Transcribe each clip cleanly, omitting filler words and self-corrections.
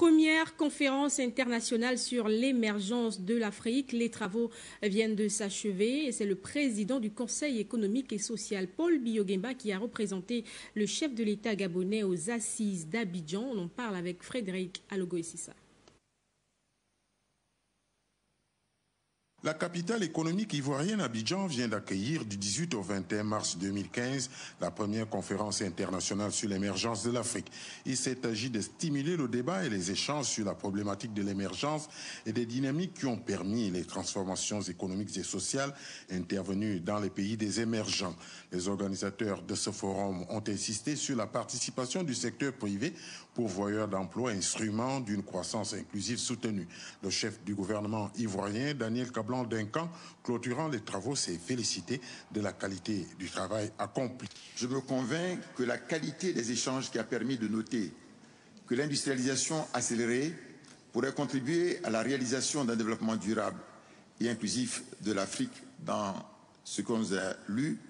Première conférence internationale sur l'émergence de l'Afrique. Les travaux viennent de s'achever et c'est le président du Conseil économique et social, Paul Biya, qui a représenté le chef de l'État gabonais aux assises d'Abidjan. On en parle avec Frédéric Alogo-Essissa. La capitale économique ivoirienne, Abidjan, vient d'accueillir du 18 au 21 mars 2015 la première conférence internationale sur l'émergence de l'Afrique. Il s'est agi de stimuler le débat et les échanges sur la problématique de l'émergence et des dynamiques qui ont permis les transformations économiques et sociales intervenues dans les pays des émergents. Les organisateurs de ce forum ont insisté sur la participation du secteur privé, pourvoyeur d'emplois, instrument d'une croissance inclusive soutenue. Le chef du gouvernement ivoirien, Daniel Kablan-Duncan, clôturant les travaux, s'est félicité de la qualité du travail accompli. Je me convainc que la qualité des échanges qui a permis de noter que l'industrialisation accélérée pourrait contribuer à la réalisation d'un développement durable et inclusif de l'Afrique dans ce qu'on nous a lu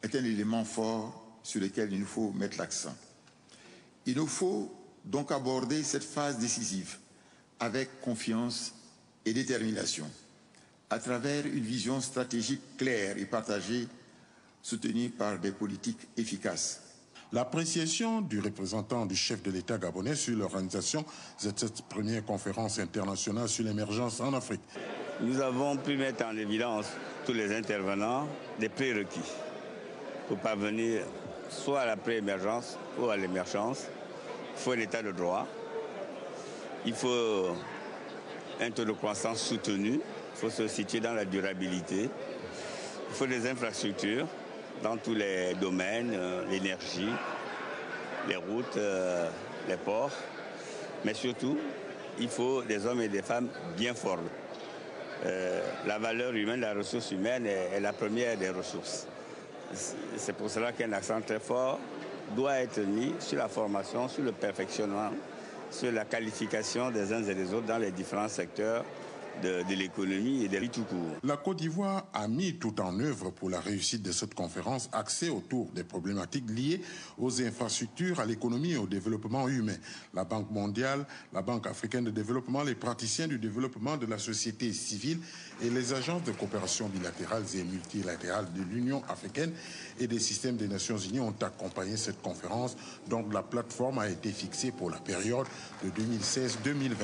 est un élément fort sur lequel il nous faut mettre l'accent. Il nous faut donc aborder cette phase décisive avec confiance et détermination, à travers une vision stratégique claire et partagée, soutenue par des politiques efficaces. L'appréciation du représentant du chef de l'État gabonais sur l'organisation de cette première conférence internationale sur l'émergence en Afrique. Nous avons pu mettre en évidence, tous les intervenants, des prérequis pour parvenir soit à la pré-émergence ou à l'émergence. Il faut un état de droit, il faut un taux de croissance soutenu, il faut se situer dans la durabilité, il faut des infrastructures dans tous les domaines, l'énergie, les routes, les ports, mais surtout, il faut des hommes et des femmes bien formés. La valeur humaine, la ressource humaine est la première des ressources. C'est pour cela qu'un accent très fort doit être mis sur la formation, sur le perfectionnement, sur la qualification des uns et des autres dans les différents secteurs de l'économie et de la vie tout court. La Côte d'Ivoire a mis tout en œuvre pour la réussite de cette conférence axée autour des problématiques liées aux infrastructures, à l'économie et au développement humain. La Banque mondiale, la Banque africaine de développement, les praticiens du développement de la société civile et les agences de coopération bilatérales et multilatérales de l'Union africaine et des systèmes des Nations Unies ont accompagné cette conférence dont la plateforme a été fixée pour la période de 2016-2020.